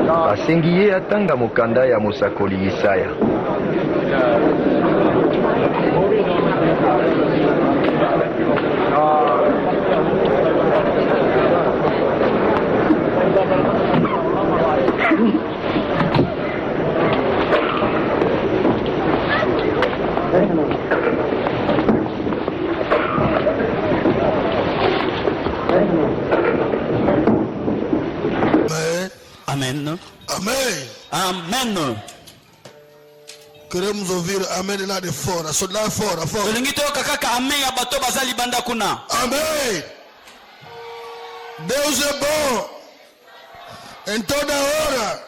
basengi ye atanga mokanda ya mosakoli Isaya. Amen. Amen. Amen. Queremos ouvir amém lá de fora. Só lá fora, fora. Amém. Deus é bom. Em toda hora.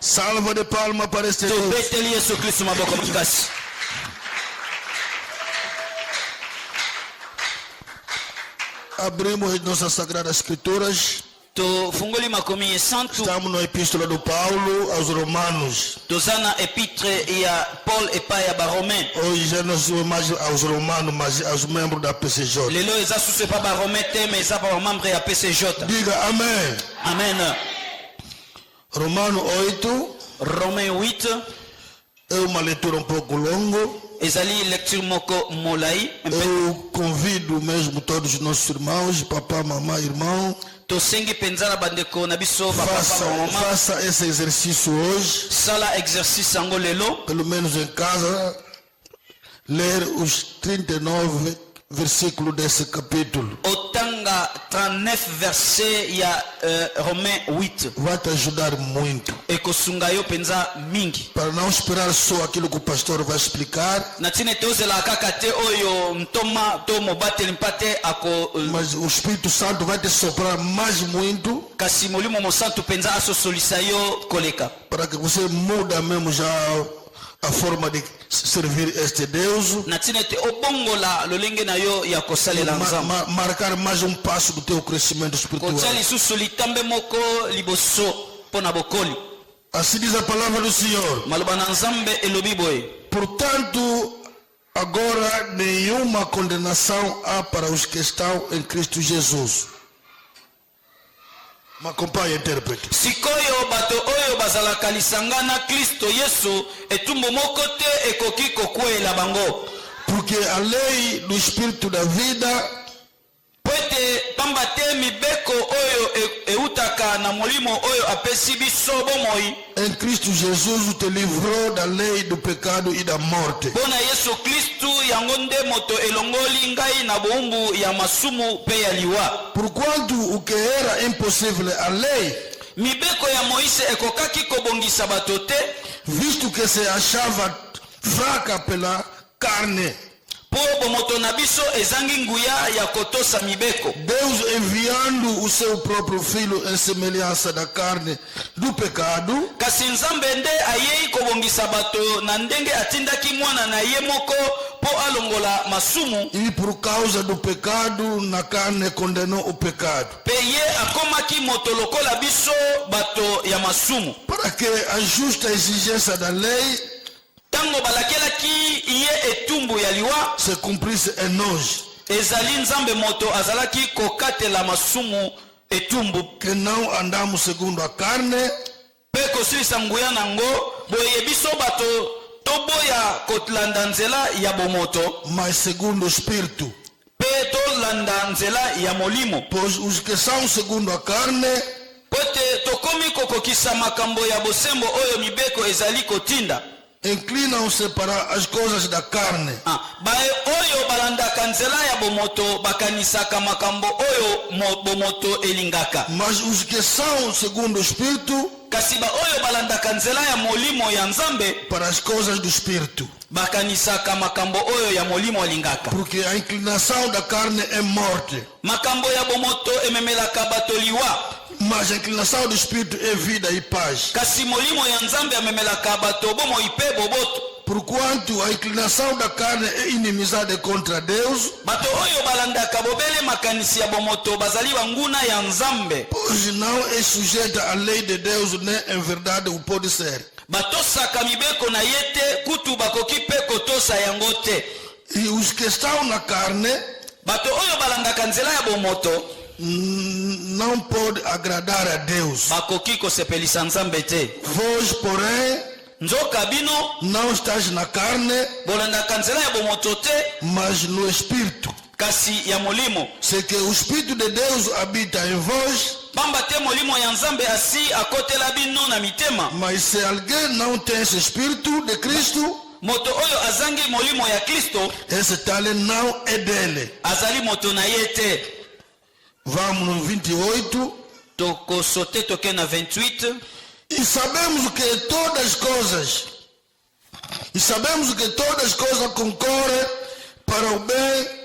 Salva de palma para este Deus. Abrimos nossas sagradas escrituras. Estamos na epístola do Paulo aos Romanos. Hoje já não sou mais aos Romanos, mas aos membros da PCJ. Diga amém. Amen. Romano 8. Romains 8. É uma leitura um pouco longa. Eu convido mesmo todos os nossos irmãos, papá, mamãe, irmão. Faça esse exercício hoje. Pelo menos em casa. Ler os 39 versículos desse capítulo. 39 versets, il y a Romains 8. Vai te ajudar muito. Para não esperar só aquilo que o pastor vai explicar. Mas o Espírito Santo vai te soprar mais muito. Para que você mude mesmo já a forma de servir este Deus. Marcar mais um passo do teu crescimento espiritual. Assim diz a palavra do Senhor. Portanto, agora nenhuma condenação há para os que estão em Cristo Jesus. Me acompanhe, intérprete. Sikoyo bato oyo bazalaka lisanga na Kristo Yesu etumbo moko te ekoki kokwela bango. Porque a lei do Espírito da vida Poete pamba te mibeko oyo eutaka na molimo oyo apesi biso bomoi. em Cristo Jesus te livrou da lei do pecado e da morte. Bona Yesu Kristu yango nde moto elongoli ngai na boumbu ya masumu pe ya liwa. Porquanto o que era impossível à lei, Mibeko ya Moise ekokaki kobongisa bato te, visto que se achava fraca pela carne, po bomoto na biso ezangi nguya ya kotosa mibeko. Deus enviando o seu próprio filho em semelhança da carne do pecado, Kasi Nzambe nde ayei kobongisa bato na ndenge atindaki mwana na ye moko po alongola masumu, e por causa do pecado na carne condenou o pecado, pe ye akomaki moto lokola biso bato ya masumu, para que a justa exigência da lei tango balakelaki ye etumbu ya liwa se cumprisse em nós, ezali Nzambe moto azalaki kokatela masumu etumbu, que não andamos segundo a carne, pe kosilisa nguya nango boye biso bato toboya kolanda nzela ya bomoto, mas segundo o Espírito. pe tolanda nzela ya molimo. Pois os que são segundo a carne Pote tokomi kokokisa makambo ya bosembo oyo mibeko ezali kotinda. inclinam-se para as coisas da carne, Bae oyo balandaka nzela ya bomoto bakanisaka makambo oyo bomoto elingaka. mas os que são segundo o Espírito Kasi ba oyo balandaka nzela ya molimo ya Nzambe para as coisas do Espírito. bakanisaka makambo oyo ya molimo elingaka. Porque a inclinação da carne é morte, Makambo ya bomoto ememelaka bato liwa, mas a inclinação do Espírito é vida e paz. kasi molimo ya Nzambe amemelaka bato bomoi pe boboto. Porquanto a inclinação da carne é inimizade contra Deus, Bato oyo balandaka bobele makanisi ya bomoto bazali banguna ya Nzambe. pois não é sujeita à lei de Deus, nem em verdade o pode ser. Batosaka mibeko na yete kutu bakoki pe kotosa yango te. E os que estão na carne Bato oyo balandaka nzela ya bomoto não pode agradar a Deus. bakoki kosepelisa nzambe te. Vós, porém, nzoka bino não estás na carne, bolandaka nzela ya bomoto te, mas no Espírito. kasi ya molimo. C'est que o Espírito de Deus habita em vós, pamba te molimo ya nzambe asi akotela bino na mitema. mas se alguém não tem esse Espírito de Cristo, moto oyo azangi molimo ya Kristo, esse tal não é dele. azali moto na ye te. Vamos no 28. tokosote toke na 28. E sabemos que todas as coisas concorrem para o bem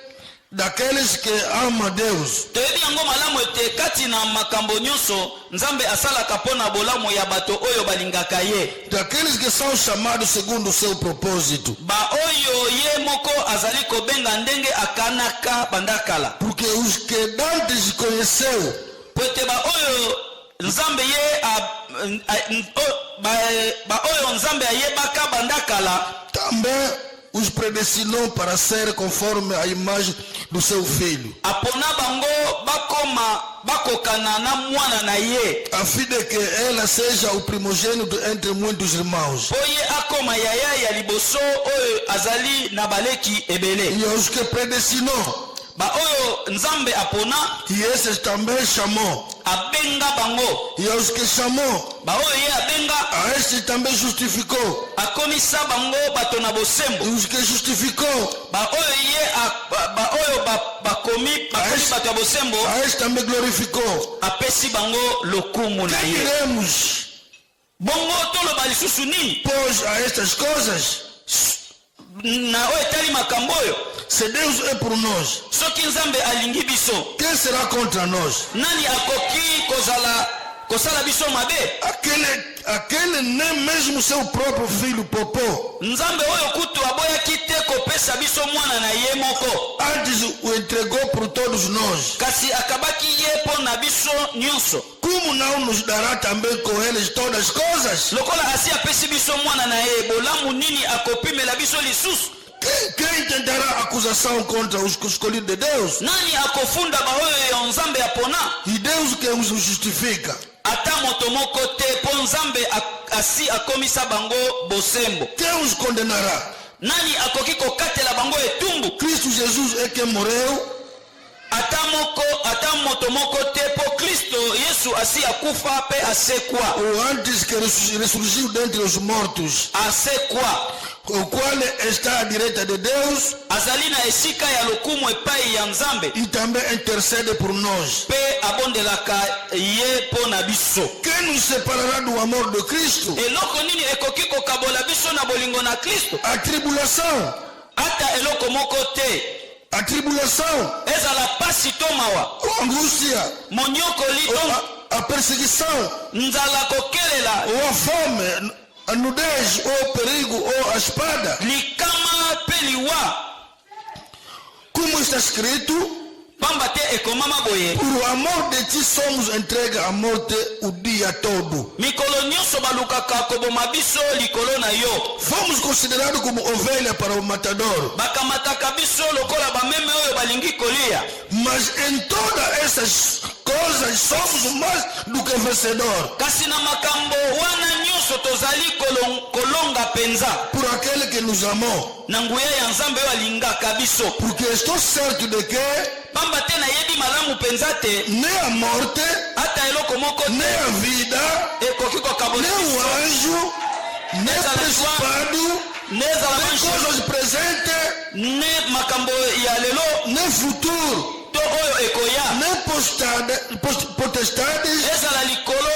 daqueles que amam a Deus. toyebi yango malamu ete kati na makambo nyonso nzambe asalaka mpo na bolamu ya bato oyo balingaka ye, Daqueles que são chamados segundo o seu propósito. baoyo ye moko azali kobenga ndenge akanaka bandakala. Porque os que dantes conheceu, po ete baoyo nzambe ye baoyo nzambe ayebaka bandakala, também os predestinou para ser conforme a imagem do seu filho, apona bango bakokana na mwana na ye, a fim de que ela seja o primogênito entre muitos irmãos. po ye akoma yaya ya liboso oyo azali na baleki ebele. E aos que predestinou, baoyo nzambe apona, e esses também chamou. abenga bango. E aos que chamou, baoyo ye abenga, a estes também justificou. akomisa bango bato na bosembo. E os que justificou, baoyo ye bakomi bato ya bosembo, a estes também glorificou. apesi bango lokumu na Que ye. diremos, bongo toloba lisusu nini pois, a estas coisas? na oyo etali makambo oyo? Se Deus é por nós, soki nzambe alingi biso, quem será contra nós? nani akoki kosala biso mabe? Aquele nem mesmo seu próprio filho poupou. nzambe oyo kutu aboyaki te kopesa biso mwana na ye moko, Antes o entregou por todos nós. kasi akabaki ye mpo na biso nyonso. Como não nos dará também com eles todas as coisas? lokola asi apesi biso mwana na ye, bolamu nini akopimela biso lisusu? Quem tentará acusação contra os escolhidos de Deus? nani akofunda baoyo ya nzambe apona? E Deus que os justifica. ata moto moko te, mpo nzambe asi akomisa bango bosembo. Quem os condenará? nani akoki kokatela bango etumbu? Cristo Jesus é quem morreu, ata moto moko te, mpo Kristo Yesu asi akufa mpe asekwa. ou antes que ressurgiu dentre os mortos, asekwa, o qual está à direita de Deus azali na esika ya lokumu epai ya nzambe, e também intercede por nós. mpe abondelaka ye mpo na biso. Quem nos separará do amor de Cristo? eloko nini ekoki kokabola biso na bolingo na Kristo? A tribulação, ata eloko moko te, a tribulação, ezala pasi to mawa, a angústia, monyokoli to a perseguição, nzala kokelela, ou a fome, a nudez, ou o perigo, ou a espada. likama mpe liwa. Como está escrito, pamba te ekomama boye, por o amor de ti somos entregues à morte o dia todo. mikolo nyonso balukaka koboma biso likolo na yo. Fomos considerados como ovelha para o matador. bakamataka biso lokola bameme oyo balingi kolia, Mas em todas essas coisas somos mais do que vencedor. kasi na makambo wana nyonso tozali kolonga penza Por aquele que nos amou. na nguya ya nzambe oyo alingaka biso. Porque estou certo de que pamba te nayebi malamu penza te, nem a morte, ata eloko moko nem te a vida, ekoki kokabola nem o biso, anjo, nem o principado, nezala nem banshi, coisas presentes, ne makambo ya lelo nem futuro, to oyo ekoya, nem potestades, ezala likolo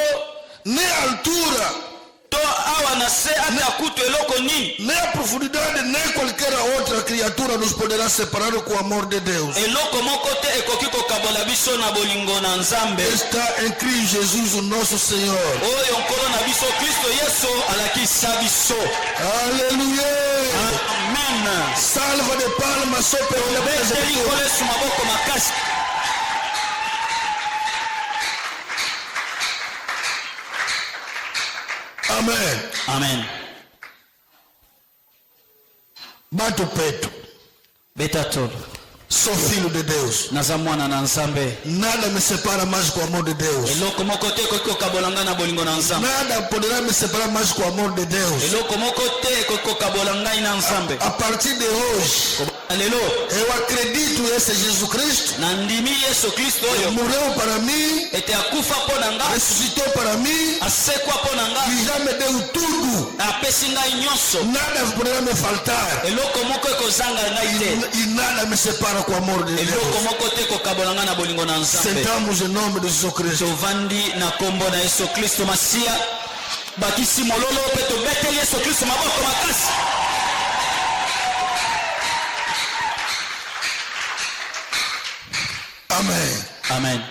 nem altura, to awa na se, ata kutu eloko nini, nem a profundidade, nem qualquer outra criatura nos poderá separar com o amor de Deus. eloko moko te ekoki kokabola biso na bolingo na nzambe Está em Cristo Jesus, o nosso Senhor. oyo nkolo na biso Kristo Yesu alakisa biso. Aleluia! Amen. Salva de palmas só pela presença bete de likolo Deus. esu maboko makasi. Amém. Amen. Bate o peito. beta tolo. Sou filho de Deus. naza mwana na nzambe. Nada me separa mais com o amor de Deus. Eloko moko te ekoki kokabolanga na bolingo na nzambe. Nada poderá me separar mais com o amor de Deus. Eloko moko te ekoki kokabola ngai na nzambe. A partir de hoje, lelo eu acredito esse Jesus Cristo. na ndimi Yesu Kristo oyo Morreu para mim, ete akufa mpo na ngai, ressuscitou para mim, asekwa mpo na ngai, e já me deu tudo. apesi ngai nyonso. Nada poderá me faltar. Eloko moko ekozanga ngai te, E nada me separa com o amor de eloko Deus. moko te kokabola ngai na bolingo na nzambe. Sentamos em nome de Jesus Cristo. tovandi na kombo na Yesu Kristo Masia, bakisi mololo mpe tobeteli Yesu Kristo maboko makasi. Amém. Amen.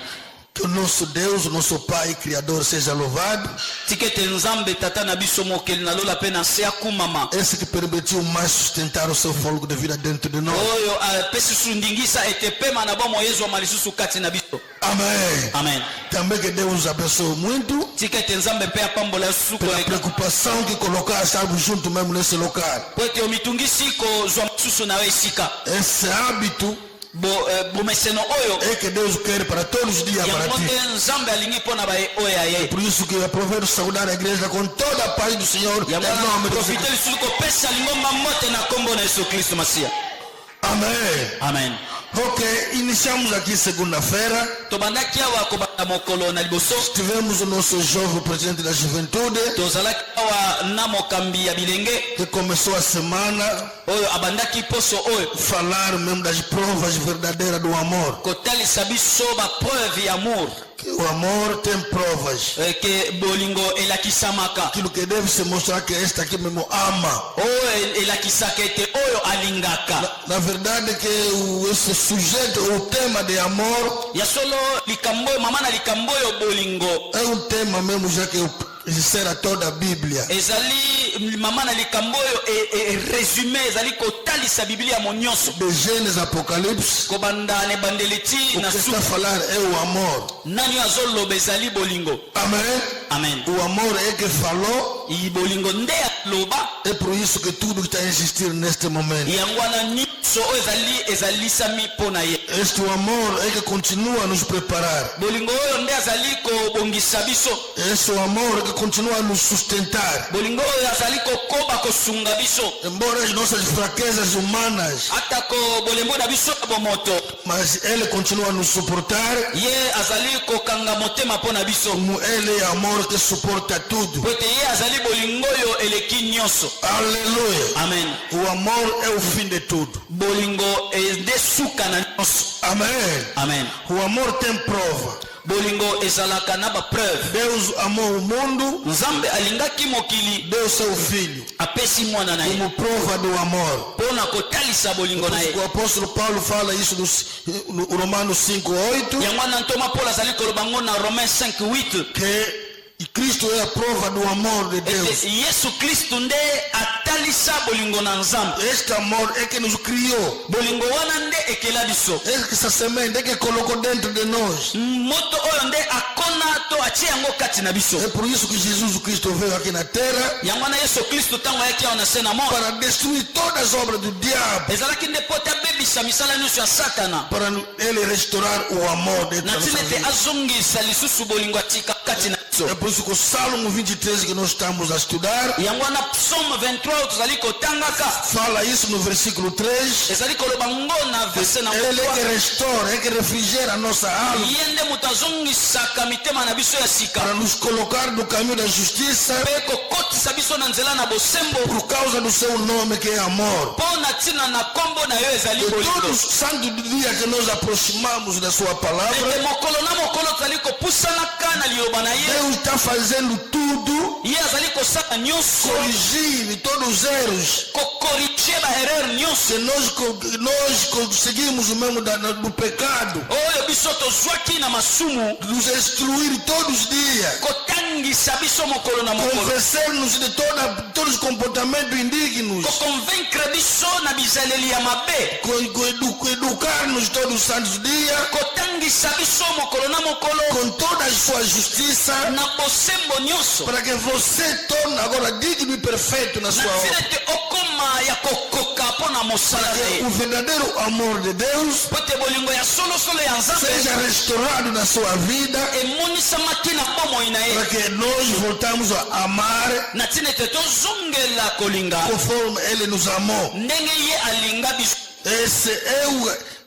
Que o nosso Deus, o nosso Pai Criador seja louvado. Tikete nzambe tata na biso mokeli na lola pe na se akumama. Esse que permitiu mais sustentar o seu fôlego de vida dentro de nós. Oyo apesi su ndingisa ete pema na bomo yezu wa malisusu kati na biso. Amém. Amen. Também que Deus nos abençoe muito Tikete nzambe pe apambola susu pela koleka. preocupação que colocar estarmos juntos mesmo nesse local. Po ete omitungisi kozwa susu na we esika. Esse hábito Bomeseno oyo é que Deus quer para todos os dias para yango ti. te nzambe alingi mpo na baye oyo ya ye. Por isso que eu aproveito saudar a igreja com toda a paz do Senhor. Em yango nome de profite Jesus. lisusu kopesa lingomba mote na kombo na Yesu Kristo Masia. Amém. Amen. Ok, iniciamos aqui segunda-feira. Tobandaki awa kobanda mokolo na liboso. Tivemos o nosso jovem presidente da juventude Tozalaki awa na mokambi ya bilenge que começou a semana oyo abandaki poso oyo falar mesmo das provas verdadeiras do amor. kotalisa biso bapreuve ya amour, Que o amor tem provas. ke bolingo elakisamaka, Aquilo que deve se mostrar que este aqui mesmo ama. oyo elakisaka ete oyo alingaka. Na verdade que esse sujeito, o tema de amor Ya solo likambo oyo mama na likambo oyo bolingo é um tema mesmo já que insera toda a Bíblia. ezali mama na likambo oyo resume ezali kotalisa biblia mo nyonso De Gênesis Apocalipse, kobanda na ebandeli ti o na que está a suka falar é o amor. nani azoloba ezali bolingo. Amém? Amen. O amor é que falou. I bolingo nde aloba É por isso que tudo está a existir neste momento. yango wana nyonso oyo ezalisami mpo na ye. Este amor é que continua a nos preparar. Bolingo oyo nde azali kobongisa biso. Esse amor é que continua a nos sustentar. Bolingo oyo azali kokoba kosunga biso Embora as nossas fraquezas humanas, atako bolembo na biso ya bomoto, mas Ele continua a nos suportar. ye azali kokanga motema mpo na biso Como Ele é amor que suporta tudo. po ete ye azali bolingo oyo eleki nyonso. Aleluia. Amen. O amor é o fim de tudo. Bolingo nde suka na nyonso. Amém. Amen. O amor tem prova. Bolingo ezalaka na bapreuve. Deus amou o mundo, Nzambe alingaki mokili, deu seu filho apesi mwana na ye como prova do amor. mpo na kotalisa bolingo na ye. O apóstolo Paulo fala isso no Romanos 5:8, yango wana ntoma Paul azali koloba ngo na Romains 5:8 que Cristo é a prova do amor de Deus. ete Yesu Kristu nde atalisa bolingo na Nzambe. Este amor é que nos criou, Bolingo wana nde ekela biso, é que essa semente é que colocou dentro de nós. moto oyo nde akona to atie yango kati na biso. É por isso que Jesus Cristo veio aqui na terra yango wana Yesu Kristu ntango ayaki awa na se na mort para destruir todas as obras do diabo, ezalaki nde po te abebisa misala nyonso ya Satana para ele restaurar o amor dentro na da nossa ntina ete vida. azongisa lisusu bolingo atika kati na biso. É por isso que o Salmo 23 que nós estamos a estudar yango wana Psaume 23 oyo tozali kotangaka fala isso no versículo 3. ezali koloba ngo na verse na Ele é que 3 restaura, é que refrigera a nossa alma ye nde moto azongisaka mitema na biso ya sika para nos colocar no caminho da justiça mpe kokotisa biso na nzela na bosembo por causa do seu nome que é amor. mpo na ntina na kombo na yo ezali De bolingo. todo santo dia que nós aproximamos da sua palavra, ete mokolo na mokolo tozali kopusanaka na liloba na ye, Deus está fazendo tudo, ye azali kosala nyonso corrigir todos os erros kokorige baerreur nyonso que nós conseguimos mesmo do pecado, oyo biso tozwaki na masumu, nos instruir todos os dias. kotanga kotangisa biso mokolo na mokolo convencer-nos de todos os comportamentos indignos, koconvaincre biso na bizaleli ya mabe educar-nos todos os santos dias, kotangisa biso mokolo na mokolo com toda a sua justiça, na bosembo nyonso para que você torne agora digno e perfeito na sua na obra. ntina ete okoma ya kokoka mpo na mosala na ye O verdadeiro amor de Deus po ete bolingo ya solosolo ya nzambe seja restaurado na sua vida, emonisamaki na bomoi na ye para que nós voltamos a amar na ntina ete tozongela kolinga conforme Ele nos amou. ndenge ye alinga biso Esse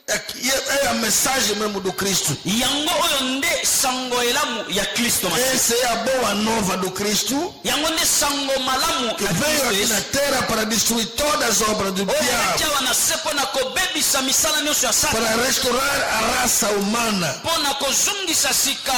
é a mensagem mesmo do Cristo. yango oyo nde sango elamu ya kristo masihi Essa é a boa nova do Cristo, yango nde sango malamu que ya veio kristo aqui yesu na terra para destruir todas as obras do oyo diabo, atiawa na se mpo na kobebisa misala nyonso ya satana para restaurar a raça humana. mpo na kozongisa sika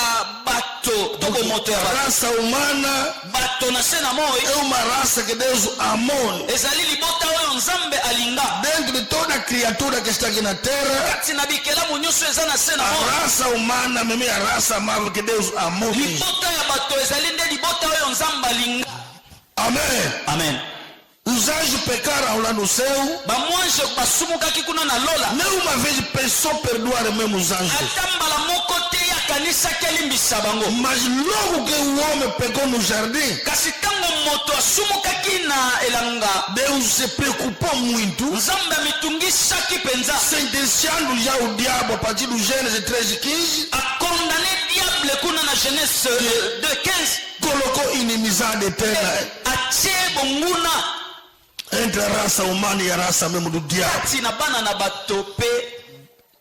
bato to bomoto ya A bato raça humana bato na se na moi é uma raça que Deus amou. ezali libota oyo nzambe alinga Dentro de toda criatura que está aqui na terra, kati na bikelamu nyonso eza na se na a moi raça humana mesmo é a raça amável que Deus amou. libota ya bato ezali nde libota oyo nzambe alinga Amém. amen Os anjos pecaram lá no céu. bamwange basumukaki kuna na lola Nenhuma vez pensou perdoar mesmo os anjos. ata mbala moko te akanisaki alimbisa bango Mas logo que o homem pecou no jardim, kasi ntango moto asumukaki na elanga Deus se preocupou muito, nzambe amitungisaki mpenza sentenciando já o diabo a partir do Gênesis 13:15, akondane diable kuna na genese 2:15 colocou inimizade eterna atie bonguna entre a raça humana e a raça mesmo do diabo. kati na bana na bato mpe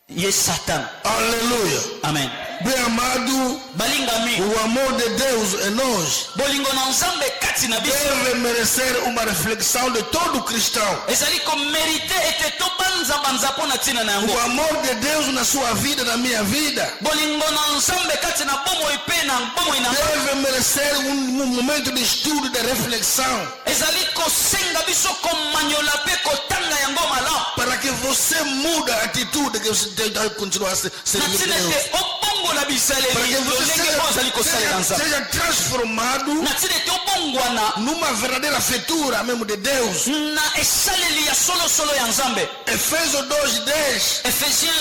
ye satana Aleluia. amen Bem amado, balingami o amor de Deus em nós bolingo na nzambe kati na biso deve merecer uma reflexão de todo cristão. ezali komerite ete tobanzabanza mpo na ntina na yango O amor de Deus na sua vida, na minha vida, bolingo na nzambe kati na bomoi mpe na bomoi na nga deve merecer um momento de estudo, de reflexão, ezali kosenga biso komanyola mpe kotanga yango malamu para que você mude a atitude que você tem que continuar a na servir ntina Deus. ete obongola Para que bisaleli lolenge mpo ozali kosalela você nzambe seja transformado na ntina ete obongwana numa verdadeira feitura mesmo de Deus. na esaleli ya solosolo ya nzambe Efésios 2:10. Ephésiens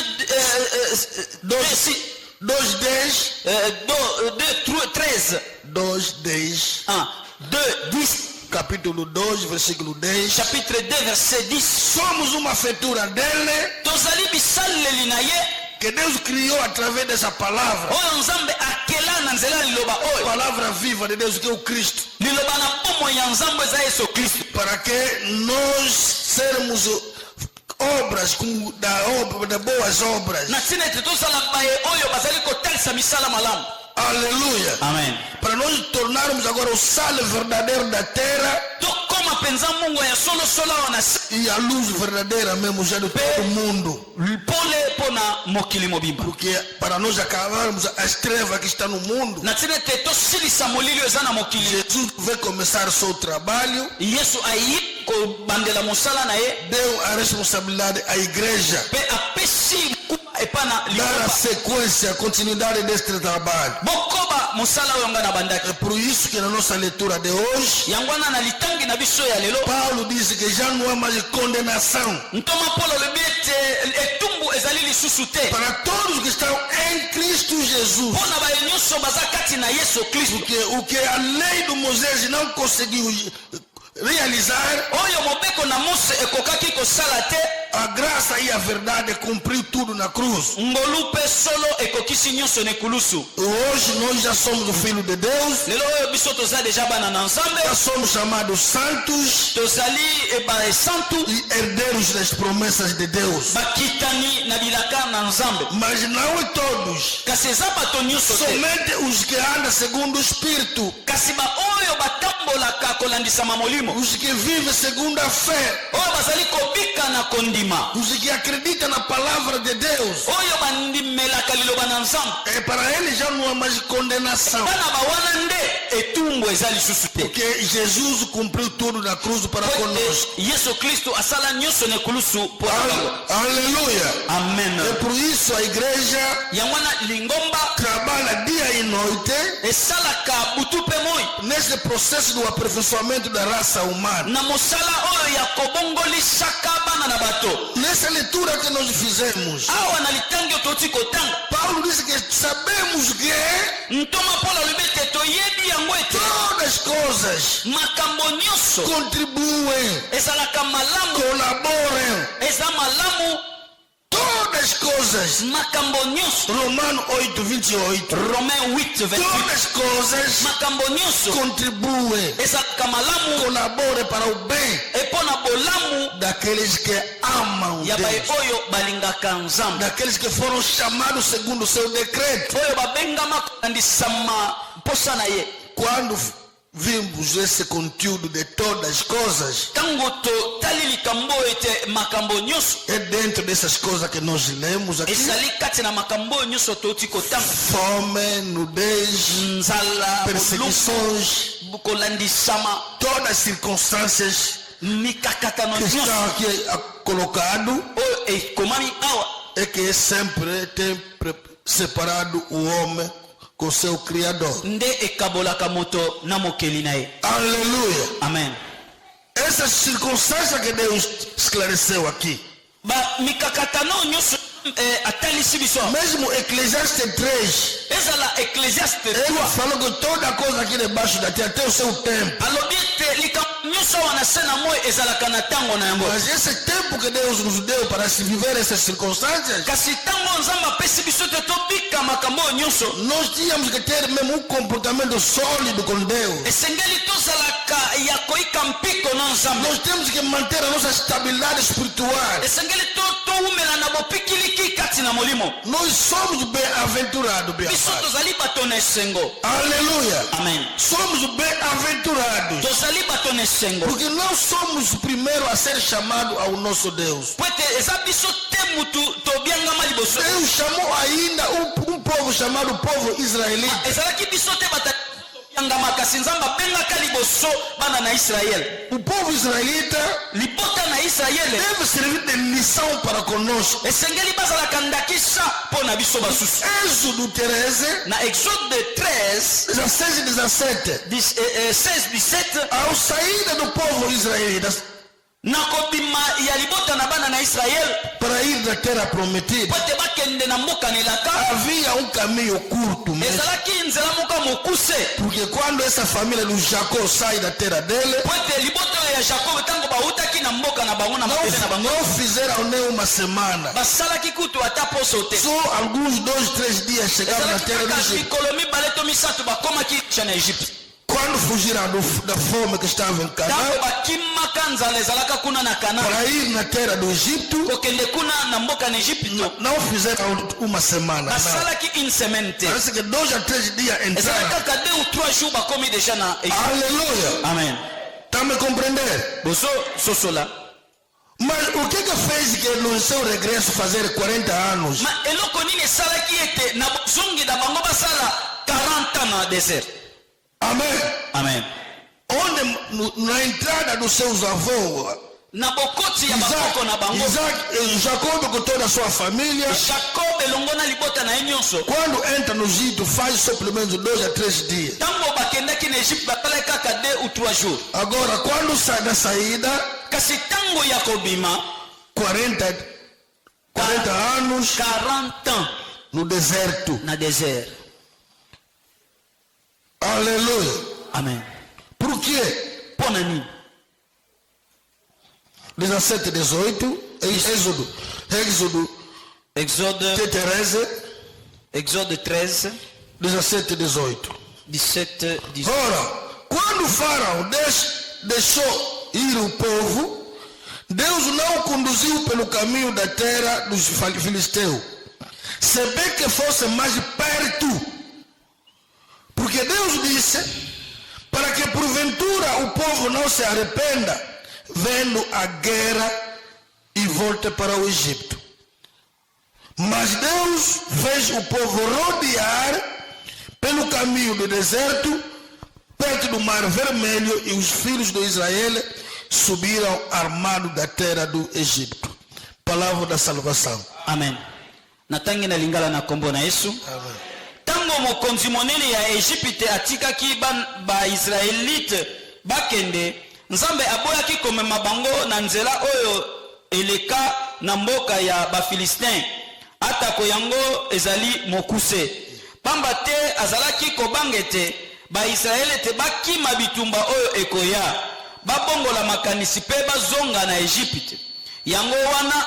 13 2:10. 2:10 Capítulo 2, versículo 10. chapitre 2 verset 10 Somos uma feitura dele tozali bisaleli na ye que Deus criou através dessa palavra. oyo nzambe akela na nzela ya liloba oyo Palavra viva de Deus que é o Cristo. liloba na bomoi ya nzambe eza yesu kristo Para que nós sermos obras como da boas obras. na ntina ete tozala baye oyo bazali kotalisa misala malamu Aleluia. amen Para nós tornarmos agora o sal verdadeiro da terra tokoma mpenza mungu ya solosolo awa na se e a luz verdadeira mesmo já de todo o mundo. pole mpo na mokili mobimba Porque para nós acabarmos as trevas que está no mundo, na ntina ete tosilisa molili oyo eza na mokili Jesus vai começar o seu trabalho, yesu ayi kobandela mosala na ye deu a responsabilidade à igreja mpe apesi kuba epa na dar a liloba sequência, a continuidade deste trabalho. bokoba mosala oyo nga na bandaki É por isso que na nossa leitura de hoje, yango wana na litangi na biso ya lelo Paulo diz que já não há mais condenação ntoma polo olobi ete etumbu ezali lisusu te para todos que estão em Cristo Jesus. mpo na baye nyonso baza kati na yesu kristo Porque o que a lei do Moisés não conseguiu realizar, oyo mobeko na mose ekokaki kosala te a graça e a verdade cumpriu tudo na cruz. ngolu mpe solo ekokisi nyonso na ekulusu Hoje nós já somos o Filho de Deus, lelo oyo biso toza deja bana na nzambe já somos chamados santos tozali baesantu e herdeiros das promessas de Deus. bakitani na bilaka na nzambe Mas não é todos, kasi eza bato nyonso te somente os que andam segundo o Espírito, kasi baoyo batambolaka kolandisama molimo os que vivem segundo a fé, oyo bazali kobika na kondima os que acreditam na palavra de Deus. oyo bandimelaka liloba na nzambe É para eles já não há mais condenação, bana bawana nde etumbu eza lisusu te porque Jesus cumpriu tudo na cruz para po conosco. ete yesu kristo asala nyonso na ekulusu mpo na bango Aleluia. amen É por isso a igreja yango wana lingomba trabalha dia e noite esalaka butu pe moi nesse processo do aperfeiçoamento da raça humana. na mosala oyo ya kobongolisaka bana na bato. Nessa leitura que nós fizemos, awa na litangi ototi kotanga Paulo disse que sabemos que ntoma Paulo alobi ete toyebi yango ete todas as coisas makambo nyonso contribuem, ezalaka malamu, colaboram, eza malamu, todas as coisas. makambo nyonso. Romano 8:28. Romain 8:28. Todas as coisas makambo nyonso contribuem, ezalaka malamu colaboram para o bem epo na bolamu daqueles que amam ya baye Deus, oyo balingaka nzambe, daqueles que foram chamados segundo o seu decreto. oyo babengama kolandisama mposa na ye. Quando vimos esse conteúdo de todas as coisas, ntango totali likambo oyo ete makambo nyonso é dentro dessas coisas que nós lemos aqui: ezali kati na makambo oyo nyonso touti kotanga: fome, nudez, nzala, perseguições, bolumu, kolandisama, todas as circunstâncias mikakatano que estão nyonso aqui colocado, oyo ekomami awa é que sempre tem separado o homem com seu Criador. nde ekabolaka moto na mokeli na ye. Aleluia. Amen. Essas circunstâncias que Deus esclareceu aqui, mikakatano nyonso atalisi biso. mesmo Eclesiastes 3, ezala Ecclésiaste ele 3 falou que toda coisa aqui debaixo da terra tem o seu tempo. alobi ete likambo nyonso awa na se na moi ezalaka na ntango na yango. Mas esse tempo que Deus nos deu para se viver essas circunstâncias, kasi ntango nzambe apesi biso te tobika makambo oyo nyonso, nós tínhamos que ter mesmo um comportamento sólido com Deus. esengeli tozalaka ya koyika mpiko na nzambe. Nós temos que manter a nossa estabilidade espiritual. esengeli towumela na bopikiliki kati na molimo. Nós somos bem-aventurados, biso bem-aventurados. tozali bato na esengo. Aleluia. Amen. Somos bem-aventurados. tozali bato na esengo Porque não somos o primeiro a ser chamado ao nosso Deus. po ete eza biso te mutu tobiangama liboso. Deus chamou ainda um povo chamado povo israelita. ezalaki biso te bata tobiangama, kasi nzambe abengaka liboso bana na Israele. O povo israelita libota na Israele deve servir de lição para conosco. esengeli bazalaka ndakisa mpo na biso basusu. Êxodo 13, Na Exode 13 16 e 17. 16-17, Ao saída do povo israelita na kobima ya libota na bana na Israele para ir da terra prometida, po ete bakende na mboka na elaka, havia um caminho curto mesmo. ezalaki nzela moko mokuse. Porque quando essa família do Jacó sai da terra dele, po ete libota oyo ya Jakob ntango bautaki na mboka na bango na mabele na bango, não fizeram nem uma semana. basalaki kutu ata poso te. Só alguns 2, 3 dias chegaram na ezalaki terra do kaka Egito. mikolo mibale to misato bakomaki kisha na Egypte. Quando fugiram da fome que estava em ntango Canaã, bakimaka nzala ezalaka kuna na Kana, para ir na terra do Egito, kokende kuna na mboka na Egypte não fizeram uma semana. Não. basalaki une semaine te. Parece que 2 a 3 dias ezalaki entraram. kaka 2 ou 3 jours bakomi deja na Egypte. Aleluia. Amen. Está me compreender? boso sosola. Mas o que fez que no seu regresso fazer 40 anos, ma eloko nini esalaki ete na bozongi na bango basala 40 ans na desert? amém, Amen. onde na entrada dos seus avós, na bokoti ya bakoko na bango, Jacob com toda a sua família, Jacob elongo na libota na ye nyonso, quando entra no Egito, faz só pelo menos 2 a 3 dias. ntango bakendaki na Egypte basalaki kaka 2 ou 3 jours. Agora, quando sai da saída, kasi ntango ya kobima 40 anos 40 ans no deserto. na desert. Aleluia. Amen. Por quê? mpo na nini? 17 e 18, Êxodo Exode 13 17 e 18. 17, 18. Ora, quando o faraó deixou ir o povo, Deus não o conduziu pelo caminho da terra dos filisteus, se bem que fosse mais perto. Porque Deus disse, para que porventura o povo não se arrependa, vendo a guerra e volte para o Egito. Mas Deus fez o povo rodear pelo caminho do deserto, perto do Mar Vermelho, e os filhos de Israel subiram armados da terra do Egito. Palavra da salvação. Amen. Natangi na lingala na kombo na Yesu. Amém. Tango tango mokonzi monene ya Egypte atikaki ba Israelite bakende, Nzambe aboyaki komema bango na nzela oyo eleka na mboka ya ba Filistin, atako yango ezali mokuse. Pamba te azalaki kobangete ba Israelite bakima bitumba oyo ekoya, babongola makanisi pe bazonga na Egypte. Yango wana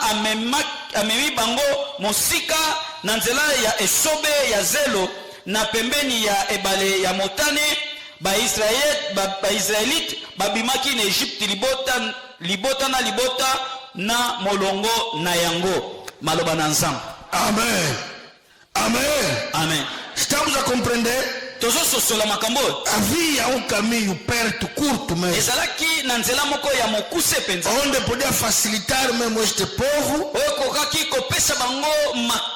amemi bango mosika na nzela ya esobe ya zelo na pembeni ya ebale ya motane. Ba Israelite babimaki na Egypte libota na molongo na yango. Maloba na Nzambe. Amen. Amen. Amen. Estamos a compreender? Tozo sosola makambo. Havia caminho perto, curto mesmo, Ezalaki na nzela moko ya mokuse penza, onde podia facilitar mesmo este povo. okokaki kopesa bango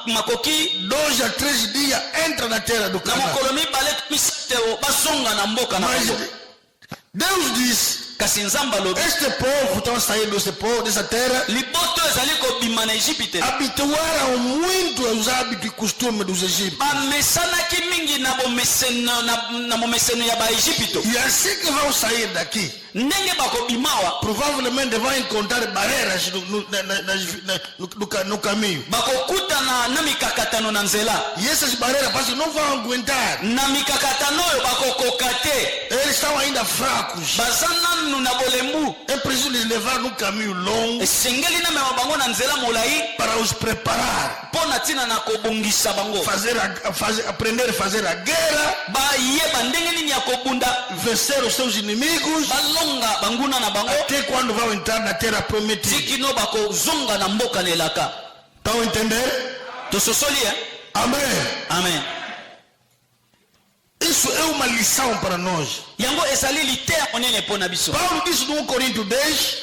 makoki 2 a 3 dias entra na terra do na Canaã. mokolo mibale misiteo basonga na mboka na Mas bango. Deus disse: Kasi Nzambe alobi este povo estava saindo desse povo, dessa terra, liboto ezali kobima na Egypte, habituaram muito aos hábitos e costumes dos egípcios. bamesanaki mingi na bomeseno ya baegypto. E assim que vão sair daqui, Ndenge bakobimawa provavelmente vão encontrar barreiras no caminho. bakokutana na mikakatano na nzela, E essas barreiras parece que não vão aguentar. na mikakatano oyo bakokoka te, Eles estão ainda fracos. baza nanu na bolembu. É preciso les levar num caminho longo Esengeli na mema bango na nzela molai para os preparar. mpo na ntina na kobongisa bango, Aprender a fazer a guerra, bayeba ndenge nini ya kobunda, vencer os seus inimigos, balonga banguna na bango até quando vão entrar na terra prometida. tikino bakozonga na mboka na elaka. Estão a entender? Tososoli Amém. amen. Isso é uma lição para nós. Yango ezali liteya monene mpo na biso. Paulo disse no 1 Coríntios 10,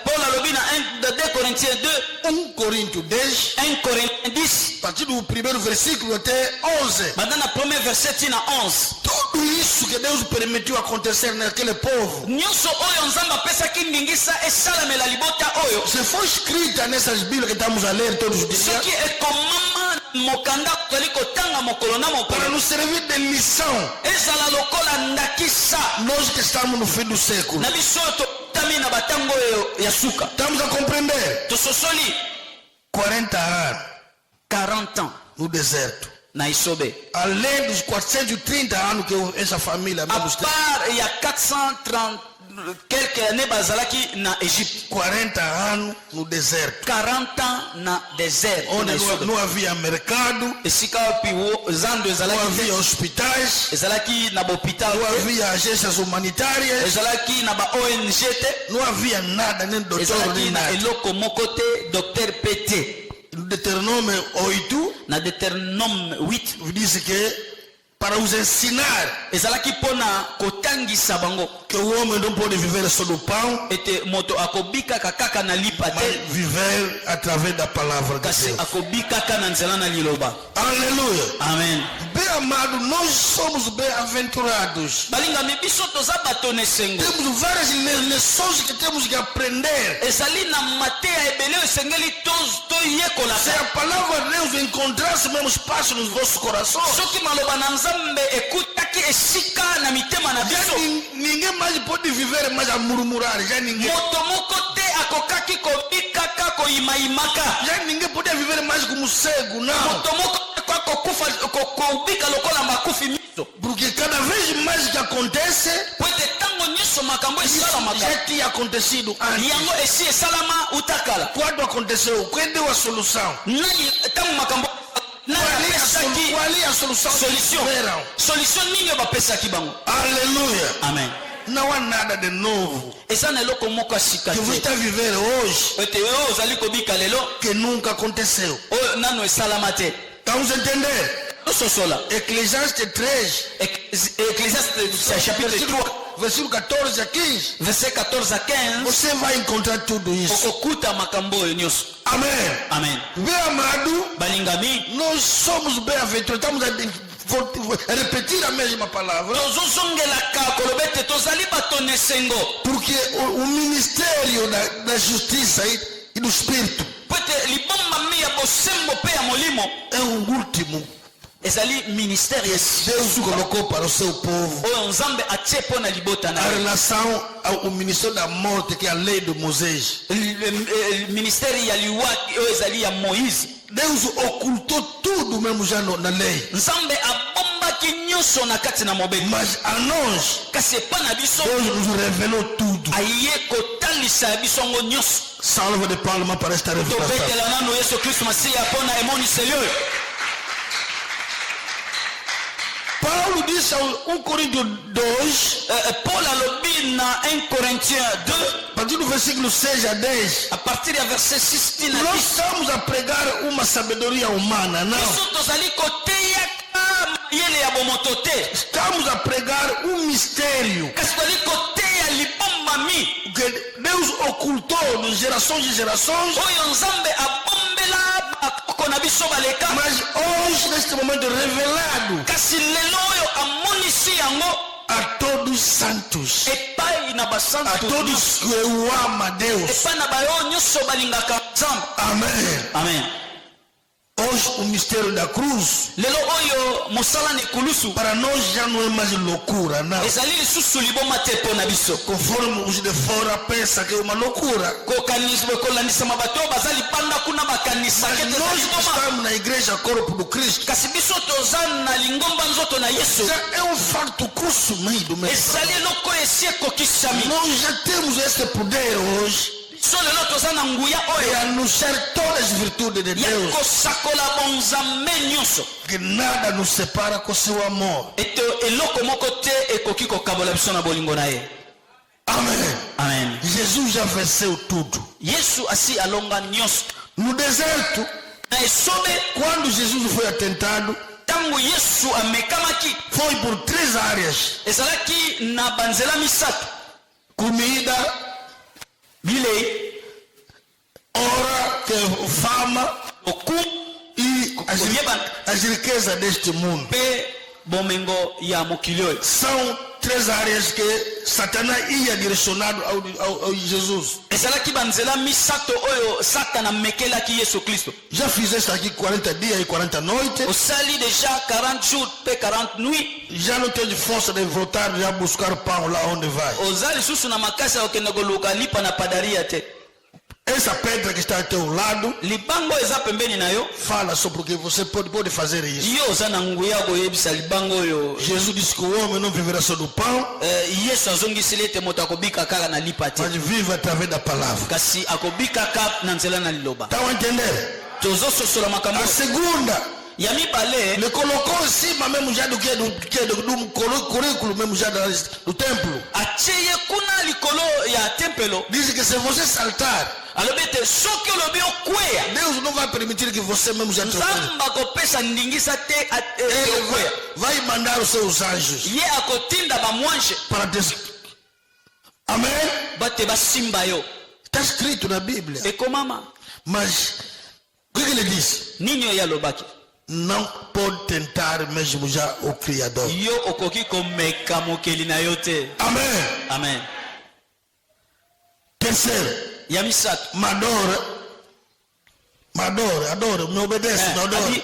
Paul alobi na 2 Corinthiens 2, 1 Coríntios 10, 1 Corinthiens 10, a partir do primeiro versículo até 11. banda na premier verset tina 11. Tudo isso que Deus permitiu acontecer naquele povo, Nyonso oyo Nzambe apesaki ndingisa esalamela libota oyo, se foi escrita nessas Bíblias que estamos a ler todos os dias, soki ekomama mokanda tozali kotanga mokolo na para mokolo, nos servir de lição, ezala lokola ndakisa nós que estamos no fim do século. na biso oyo totami na batango oyo ya suka. Estamos a compreender? Tososoli 40 anos 40 ans no deserto. na isobe, Além dos 430 anos que essa família a mesmo tem. part ya 430 quelques années bazalaki na Egypte, 40 anos no deserto. 40 ans na désert na Onde isobe. não havia mercado, Esika wapi zando não ezalaki havia te, hospitais, ezalaki na bopital não te, havia agências humanitárias, ezalaki na ba ONG te, não havia nada, nem doutor, ezalaki nem na nada. eloko moko te, docteur PT. No Deuteronômio 8, Na Deutéronome 8 diz que para os ensinar ezalaki mpona kotangisa bango que o homem não pode viver só do pão, ete moto akobikaka kaka na lipa mas te, viver através da palavra de kasi Deus. akobikaka na nzela na liloba. Aleluia. Amen. Bem amado, nós somos bem-aventurados. balingami biso toza bato na esengo, Temos várias lições que temos que aprender. ezali na mateya ebele oyo esengeli Se toyekolaka. a palavra de Deus encontrasse mesmo espaço nos vossos corações, soki maloba na Nzambe ekutaki esika na mitema na já biso, ninguém mais pode viver mais a murmurar. Já ninguém moko te akokaki kobikaka koyimayimaka, ninguém pode viver mais como cego, não. moto moko kobika lokola makufi miso, Porque cada vez mais que acontece, po ete ntango nyonso makambo esalamaka já tinha acontecido antes. yango esi esalama utakala. Quando aconteceu, quem deu a solução? Nani ntango makambo nani apesaki Qual é a solução que solution tiveram? solution nini oyo bapesaki bango. Aleluia. Amen. Não há nada de novo eza na eloko moko ya sika que você te, está a viver hoje ete oyo ozali kobika lelo que nunca aconteceu. oyo nano esalama te. Estamos a entender? tososola Eclesiastes 3, Ecclésiaste chapitre 3 versículo 14 a 15. verset 14 à 15 Você vai encontrar tudo isso. okokuta makambo oyo nyonso. Amém. Amen. Bem amado, balingami nós somos bem-aventurados. Estamos a repetir a mesma palavra. tozozongelaka koloba ete tozali bato na esengo, Porque o ministério da justiça e do espírito po ete libombami ya bosembo mpe ya molimo é o último ezali ministère yes Deus colocou para o seu povo oyo nzambe atie mpo na libota na a ye. relação ao ministério da morte, que é a lei de Moisés. Ministère ya liwa oyo ezali ya Moïse. Deus ocultou tudo mesmo já na lei. Nzambe abombaki nyonso na kati na mobeko. Mas a nós, Kasi epa na biso Deus nos revelou tudo. aye kotalisa ya biso ngo nyonso. Salva de palma para esta revelação. Tobetela nano Yesu Kristo Masiya mpo na emoniseli oyo. Paulo disse ao 1 Coríntios 2, Paul alobi na 1 Corinthiens 2 a partir do versículo 6 a 10, a partir ya verset 6 na nós 10. estamos a pregar uma sabedoria humana, não. Biso tozali koteya mayele ya bomoto te. Estamos a pregar um mistério Kasi tozali koteya libombami que Deus ocultou de gerações e gerações, oyo nzambe abombela bakoko na biso baleka. mas hoje, neste momento, revelado Kasi lelo oyo amonisi yango a todos os santos, epai na a basantu todos que o ama Deus. epai na bayo nyonso balingaka nzambe. Amém. Amen. Hoje, o mistério da cruz, Lelo oyo mosala na ekulusu para nós já não é mais loucura, não. ezali lisusu liboma te mpo na biso. Conforme os de fora pensam que é uma loucura. Kolandisama bato oyo baza libanda kuna bakanisaka ete Nós ezali liboma. estamos na igreja corpo do Cristo. Kasi biso toza na lingomba nzoto na Yesu. Já é um facto consumido mesmo. ezali eloko oyo esi ekokisami. Nós já temos esse poder hoje so lelo toza na nguya de oyo anunciar todas as virtudes de ya Deus, kosakola bonzambe nyonso que nada nos separa com seu amor. ete eloko moko te ekoki kokabola biso na bolingo na ye. Amém. Amen. Jesus já venceu tudo. Yesu asi alonga nyonso. No deserto, Na esobe quando Jesus foi atentado, ntango Yesu amekamaki foi por 3 áreas: ezalaki na banzela misato: comida, bilei, hora, que é fama oku e as riquezas deste mundo. mpe bomengo ya mokili oyo. São 3 áreas que Satanás ia direcionado ao Jesus. ezalaki banzela misato oyo satana amekelaki Yesu Kristo. Já fizeste aqui 40 dias e 40 noites. osali deja 40 jours mpe 40 nuit. Já não tens força de voltar já buscar pão lá onde vai. oza lisusu na makasi ya kokende koluka lipa na padaria te. Essa pedra que está ao teu lado libango eza pembeni na yo. fala sobre o que você pode fazer isso. yo oza na nguya koyebisa libango oyo. Jesus disse que o homem não viverá só do pão, Yesu azongiseli ete moto akobika kaka na lipa te, mas vive através da palavra. kasi akobika kaka na nzela na liloba. Estão a entender? tozososola makambo. A segunda, ya mibale ele colocou em cima mesmo já do currículo mesmo já do templo. atie ye kuna likolo ya tempelo. Diz que se você saltar, alobi ete soki olobi okweya Deus não vai permitir que você mesmo já tropeça. nzambe akopesa ndingisa te Ele okweya. vai mandar os seus anjos ye akotinda bamwanje para Amém? bate basimba yo. Está escrito na Bíblia. ekomama Mas o que ele disse? nini oyo alobaki? Não pode tentar mesmo já o Criador. yo okoki komeka mokeli na yo te. Amém. Amen. Terceiro, ya misato me adora, me obedece, me adora.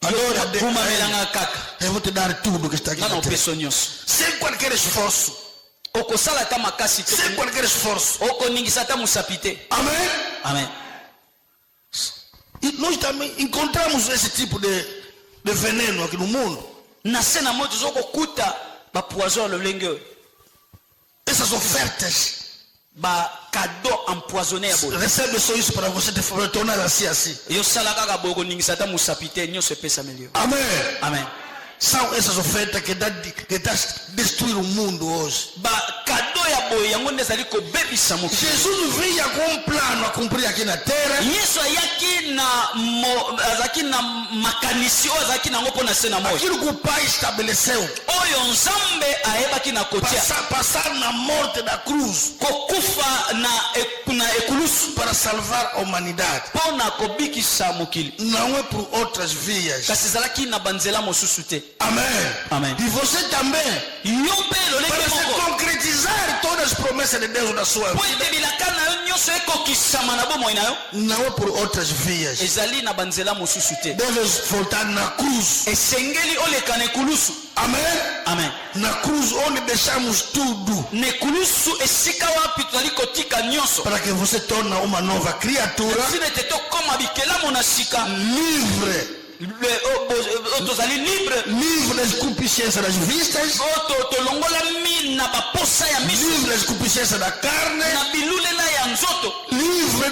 Adora, kumamelanga kaka eu vou te dar tudo que está aqui. nga na na terra. opeso nyonso. Sem qualquer esforço. okosala ata makasi te, Sem qualquer esforço. okoningisa ata mosapi te. Amém? Amen. E nós também encontramos esse tipo de veneno aqui no mundo. na se na moi tozokokuta bapoison ya lolenge oyo, Essas ofertas. bakado empoisonné ya boye. Recebe só isso para você te tornar assim. yosala kaka boye koningisa ata mosapi te, nyonso epesameli yo. Amém. Amen. São essas ofertas que tá destruir o mundo hoje. bakado ya boye yango nde ezali kobebisa mokili. Jesus vinha com um plano a cumprir aqui na terra. yesu azalaki na makanisi oyo azalaki nango mpo na se na moi, Aquilo que o Pai estabeleceu. oyo nzambe ayebaki na kotia Passar na morte da cruz kokufa na ekulusu para salvar a humanidade. mpo na kobikisa mokili, Não é por outras vias. kasi ezalaki na banzela mosusu te. Amém. Amen. E você também. yo mpe Para lolenge se moko concretizar todas as promessas promessa de Deus na sua po vida ete bilaka na yo nyonso ekokisama na bomoi na yo não é por outras vias. ezali na banzela mosusu te. Deves voltar na cruz. esengeli oleka na ekulusu. Amém? Amen. Na cruz onde deixamos tudo na ekulusu esika wapi tozali kotika nyonso para que você torne uma nova criatura tina ete tokoma bikelamu na sika livre. tozali libre Livre das concupiscências das vistas, tolongola mi na baposa ya miso livre das concupiscências da carne, na bilulela ya nzoto livre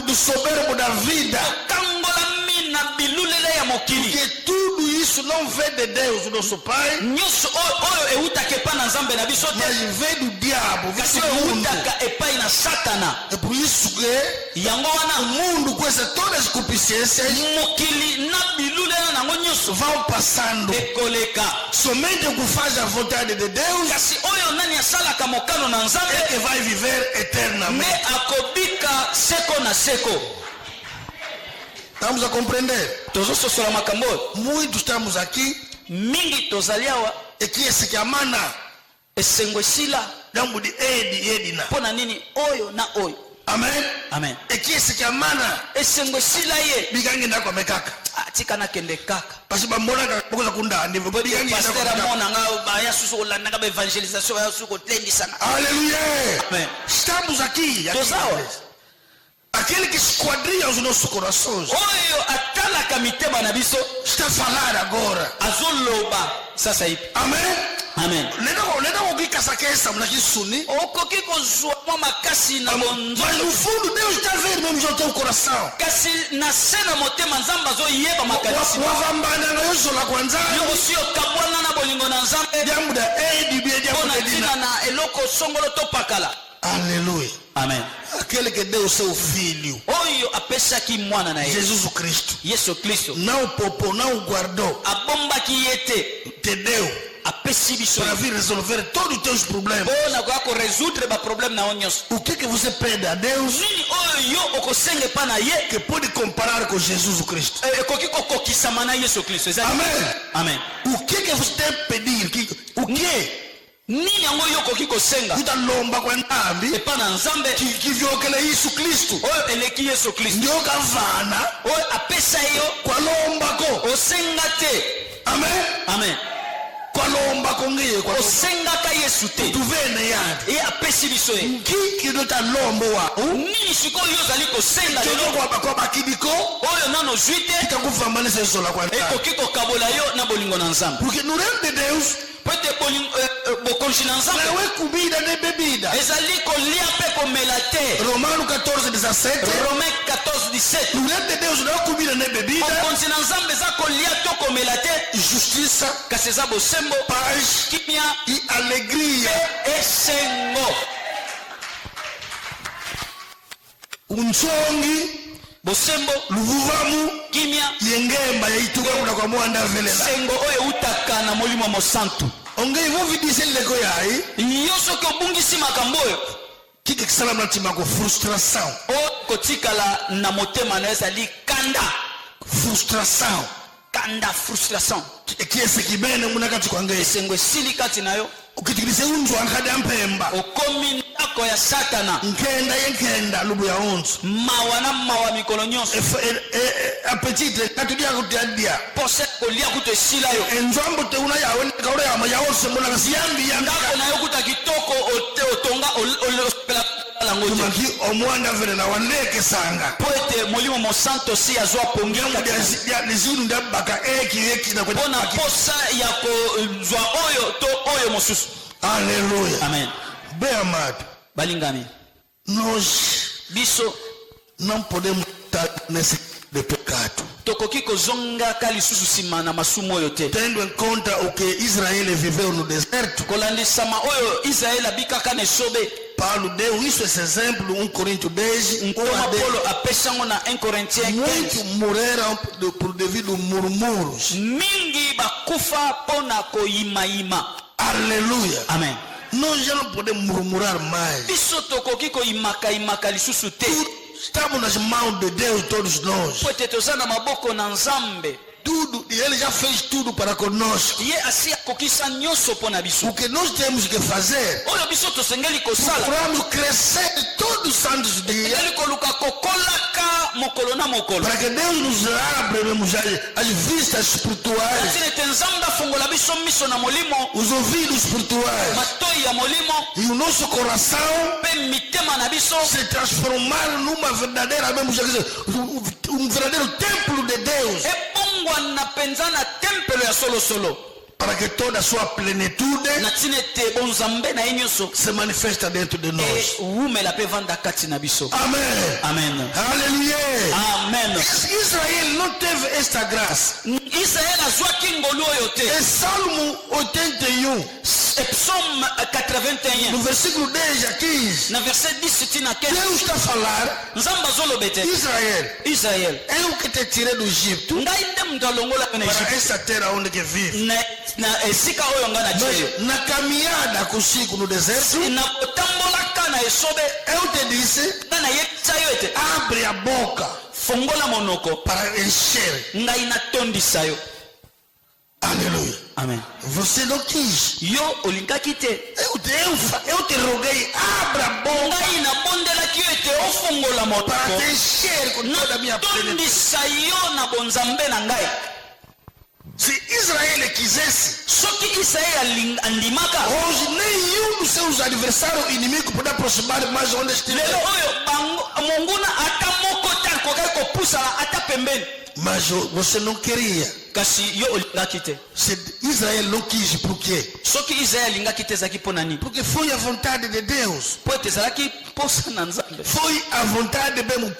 do soberbo da vida. tokangola mi na bilulela ya mokili. Porque tudo isso não vem de Deus, o nosso Pai, nyonso oyo eutaka epai na nzambe na biso mas te vem do diabo, vem kasi do oyo mundo. eutaka epai na satana. É por isso que yango o wana mundo, com todas as concupiscências, mokili na bilulela nango nyonso vão passando. ekoleka. Somente o que faz a vontade de Deus kasi oyo nani asalaka mokano na é nzambe que vai viver me eternamente. akobika seko na seko. Estamos a compreender? tozososola makambo oyo Muitos estamos aqui mingi tozali awa e que esse que amana, esengo esila jambo de Edna. mpo na nini oyo na oyo. Amen. amen. E que esse que amana, esengo esila ye bigangi na kwa mekaka. tika nakende kaka Parce que mbona ka kunda ndivyo bigangi na paster kwa. amonanga baya susu kolandaka baevangelisation baya susu kotendisana. Aleluia. Amen. Estamos aqui. tozawa Aquele que esquadria os nossos corações oyo atalaka mitema na biso está a falar agora. azoloba sasa hivi. Amém. amen. Nenda ukikasa kesa mna kisuni. okoki kozwa mwa makasi na Mas bonzoto no fundo Deus está vendo mesmo no teu coração. kasi na se na motema nzambe azoyeba makanisi Wavambana na Yesu la kwanza. yongo si okabwana na bolingo na nzambe Jambo da Edi bia jambo mpona da ntina Dina. na eloko songolo to pakala. Aleluia. amen. Aquele que deu o seu filho, oyo apesaki mwana na ye Jesus Cristo, yesu kristo não poupou, não guardou, abombaki ye te te deu apesi biso para vir resolver todos os teus problemas. mpona koya koresoudre baproblème na yo nyonso. O que você pede a Deus nini oyo yo okosenga epa na ye que pode comparar com Jesus Cristo? ekoki kokokisama na yesu kristo ezali. Amém. amen. O que você tem que pedir? O que? nini yango yo okoki kosenga Kuta lomba kwa ntambi epa na nzambe kivyokela Yesu Kristo oyo eleki yesu kristo ndio kavana oyo apesa yo kwa lombako. osenga te. Amen. amen. Kwa lombako ngiye kwa osengaka yesu te tuvene yandi. ye apesi biso ye. Ngiki ndo ta lombo wa nini sikoyo yo ozali kosenga kyo lelo kwa bakidiko oyo nano zwi te itakuvambanisa Yesu la kwa ntambi. ekoki kokabola yo na bolingo na nzambe Porque no reino de Deus po ete bokonzi na nzambe nawe kubida ne bebida. ezali kolia mpe komela te. Romano 14:17. romain 14:17. No reino de Deus nawe kubida ne bebida. bokonzi na nzambe eza kolia to komela te Justiça, kasi eza bosembo paz kimia e alegria. mpe esengo. Unchongi bosembo luvuvamu kimia yengemba yaituka kuna kwa mwanda velela. sengo oyo eutaka na molimo mosantu. Ongei vovi diseleko yayi. yo soki obungisi makambo oyo Kike kisala mnatima ko frustration. kotikala na motema na yo ezali kanda Frustration. frustration. Kiese kibene munakati kwa ngesi. esengo esili kati na yo Ukitikilise unzwa nkadi ampemba. okomi ndako ya satana Nkenda yenkenda lubu ya unzu. mawa na mawa mikolo nyonso Apetite katudia kutiadia. pose kolia kuto esila yo Enzwambo te una yawe kaure ya mayawose mbona kasi yambi ndako na yo kuta kitoko otonga osepela lango te Tumaki omwanda vele na waneke sanga. po ete molimo mosanto si azwa pongi Yangu dia nizunu ndia baka eki na mpona posa ya kozwa oyo to oyo mosusu. Alléluia. amen. Bem amado, balingami nós biso não podemos estar nesse de pecado. tokoki kozongaka lisusu nsima na masumu oyo te Tendo em conta o que Israel viveu no deserto, kolandisama oyo israele abikaka na esobe. Paulo deu isso, esse exemplo, 1 Coríntios 10, nkoma polo apesango na 1 Corinthiens 15. muitos morreram por devido murmuros. mingi bakufa mpona koyimayima. Aleluia. amen. Nós já não podemos murmurar mais. biso tokoki koyimakayimaka lisusu te Estamos nas mãos de Deus, todos nós. po ete toza na maboko na nzambe. tudo, e ele já fez tudo para conosco. ye asi akokisa nyonso mpo na biso O que nós temos que fazer, oyo biso tosengeli kosala procuramos crescer todos os santos dias, tosengeli koluka kokolaka mokolo na mokolo para que Deus nos abra mesmo as vistas espirituais, tine ete nzambe afongola biso miso na molimo os ouvidos espirituais, matoi ya molimo e o nosso coração mpe mitema na biso se transformar numa verdadeira mesmo, um verdadeiro templo de Deus, ebongwana mpenza na tempelo ya solosolo para que toda a sua plenitude na tina ete bonzambe na ye nyonso se manifesta dentro de nós. ewumela mpe vanda kati na biso Amém. amen Aleluia. amen Israel não teve esta graça. israele azwaki ngolu oyo te Em Salmo 81, psaume 81 no versículo 10 a 15, na verset 10 tina 15 Deus está a falar: nzambe azoloba ete Israel, israele eu que te tirei do Egito ngai nde moto alongola na para Egipte esta terra onde que vive. na esika oyo ngai na tie Mas na caminhada consigo no deserto, na kotambolaka na esobe eu te disse: ngai nayebisa yo ete abre a boca fongola monoko para encher. ngai natondisa yo Aleluia. amen Você não quis. yo olingaki te Eu te roguei, abra a boca ngai nabondelaki yo ete ofongola para monoko te encher com toda a minha plenitude. natondisa yo na bonzambe na ngai Se Israel quisesse, soki israele andimaka hoje nenhum dos seus adversários inimigos poderia aproximar mais onde estiver. lelo oyo monguna ata moko te akokaki kopusana ata pembeni Mas você não queria. kasi yo olingaki te Se Israel não quis, por quê? soki israele alingaki te ezalaki mpo na nini Porque foi a vontade de Deus. po ete ezalaki mposa na nzambe Foi a vontade mesmo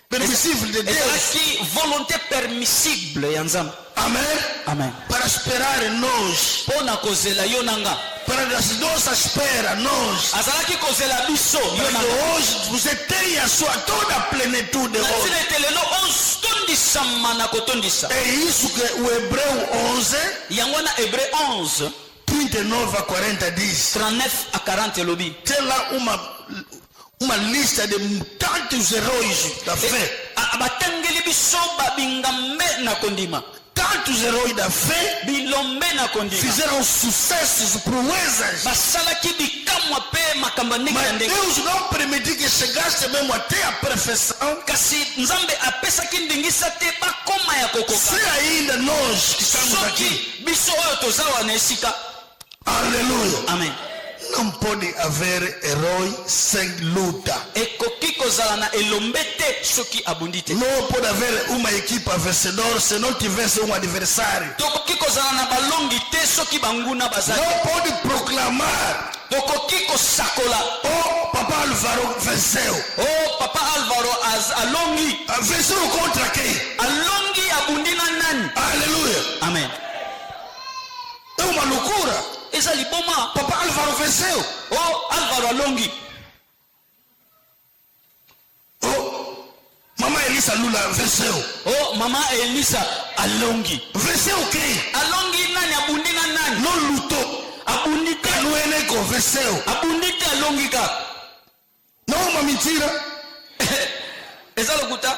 permissível de Deus. ezalaki volonté permissible ya nzambe Amém? amen Para esperar em nós. mpo na kozela yo na nga Para as nossas espera, nós. azalaki kozela biso yo Para na que nga hoje você tenha a sua toda a plenitude na hoje. ntina ete lelo otondisama na kotondisa É isso que o Hebreu 11, yango wana hébreu 11 39 a 40 diz. 39 à 40 elobi Tem lá uma lista de tantos heróis da fé. batangeli biso babingambe na kondima Tantos heróis da fé bilombe na kondima fizeram sucessos, proezas. basalaki bikamwa mpe makambo ndenge na Mas ndenge Deus não permitiu que chegasse mesmo até a perfeição. kasi nzambe apesaki ndingisa te bakoma ya kokoka Se ainda nós que estamos aqui, soki biso oyo toza wana esika aleluia, amen não pode haver herói sem luta. ekoki kozala na elombe te soki abundi te Não pode haver uma equipa vencedora se não tivesse um adversário. tokoki kozala na balongi te soki banguna bazali Não pode proclamar: tokoki kosakola oh, Papa Álvaro venceu. o papa alvaro alongi Venceu contra quem? alongi abundi na nani Aleluia. amen É uma loucura. eza liboma Papa Álvaro venceu. o alvaro alongi Oh, Mamãe Elisa Lula venceu. o mama elisa alongi Venceu quem? alongi nani abundi na nani Não lutou. abundi te Canueneco venceu. abundi te alongi ka Não é uma mentira. eza lokuta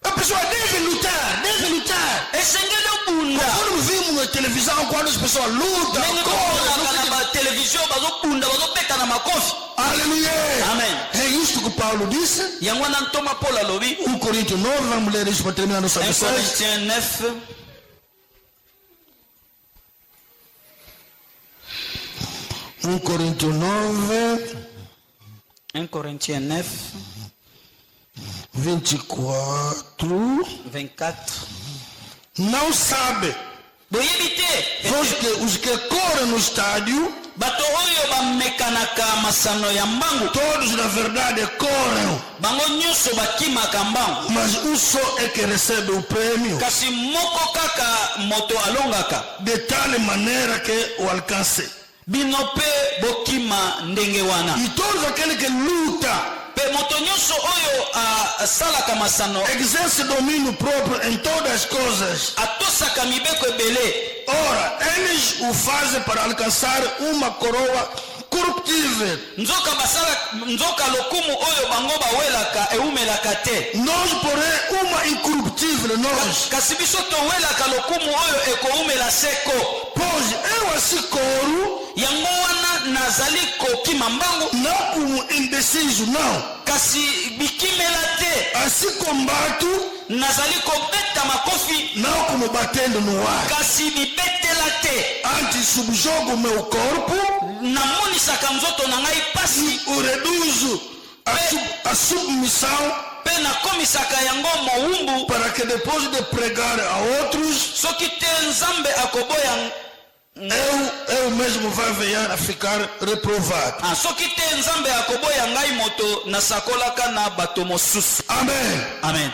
A pessoa deve lutar, deve lutar. esengeli obunda Quando vimos na televisão, quando as pessoas lutam, ndenge correm, tomonaka na batelevizio bazobunda bazobeta na makofi aleluia. amen É isto que Paulo disse. yango wana ntoma paul alobi 1 Coríntios 9, vamos ler isso para terminar nossa 1 mensagem. Corinthiens 9 1 Coríntios 9, 1 Corinthiens 9 24. 24 Não sabe. boyebi te Os que correm no estádio, bato oyo bamekanaka masano ya mbangu todos na verdade correm, bango nyonso bakimaka mbangu mas um só é que recebe o prêmio, kasi moko kaka moto alongaka de tal maneira que o alcance. bino mpe bokima ndenge wana E todos aqueles que lutam, mpe moto nyonso oyo asalaka masano exerce domínio próprio em todas as coisas. atosaka mibeko ebele Ora, eles o fazem para alcançar uma coroa incorruptível. nzoka lokumu oyo bango bawelaka eumelaka te. Nós, porém, uma incorruptível, nós. Kasi biso towelaka lokumu oyo ekoumela seko. Pois eu assim coro, yango wana nazali kokima mbangu, não como indeciso, não. kasi bikimela te. Assim combato, nazali kobeta makofi, não como batendo no ar. kasi bibetela te. Antes subjogo meu corpo, namonisaka nzoto na ngai pasi, o reduzo a submissão, mpe nakomisaka yango mowumbu, para que depois de pregar a outros, soki te nzambe akoboya eu mesmo vai venhar a ficar reprovado. soki te nzambe akoboya ngai moto nasakolaka na bato mosusu. Amém. Amen.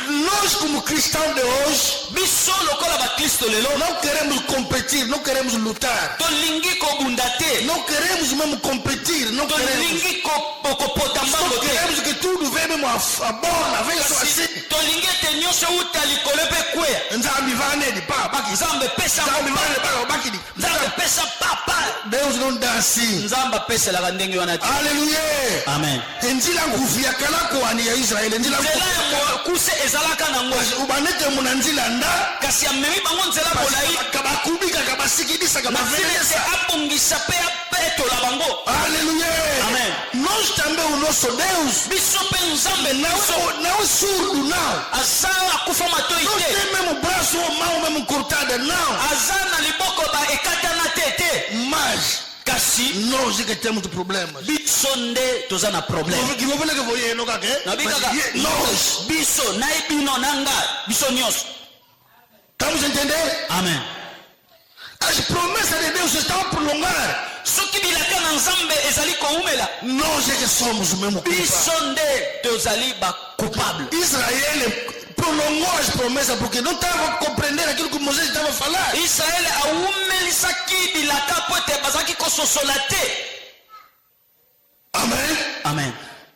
Nós, como cristãos de hoje, biso lokola bakristo lelo não queremos competir, não queremos lutar, tolingi kobunda te, não queremos mesmo competir, não queremos. tolingi kopota mbango Só te, queremos que tudo venha mesmo a bola, venha só assim. tolingi ete nyonso uta likolo mpe kweya. Nzambi vanedi, pá, baki. nzambe pesa Nzambi vanedi, pá, baki. nzambe pesa papa. Deus não dá assim. nzambe apeselaka ndenge wana te. Aleluia. Amen. Njila nguvu ya kalakwani ya Israeli, njila nzela ya mokuse ezalaka nango, ubanete muna njila nda, kasi amemi bango nzela bolai, kabakubika, kabasikidisa, nasili ete kabavelesa. abongisa mpe apetola bango. Aleluia. Amen. Nós também, o nosso Deus, biso mpe nzambe naso não é surdo, não. aza akufa matoi Não te, tem mesmo braço ou mão mesmo cortada, não. aza na liboko baekatana te te, Mas kasi nós é que temos problemas. biso nde toza na problème. Que vou ver que vou ir no caqui. nabikaka Nós biso na ebino na nga biso nyonso. estamos a entender? Amen. As promessas de Deus estão a prolongar. soki bilaka na nzambe ezali koumela, Nós é que somos o mesmo culpado. biso nde tozali bacoupable. Israel prolongou as promessas porque não estava a compreender aquilo que Moisés estava a falar. israele aumelisaki bilaka po ete bazalaki kososola te. Amém? Amen.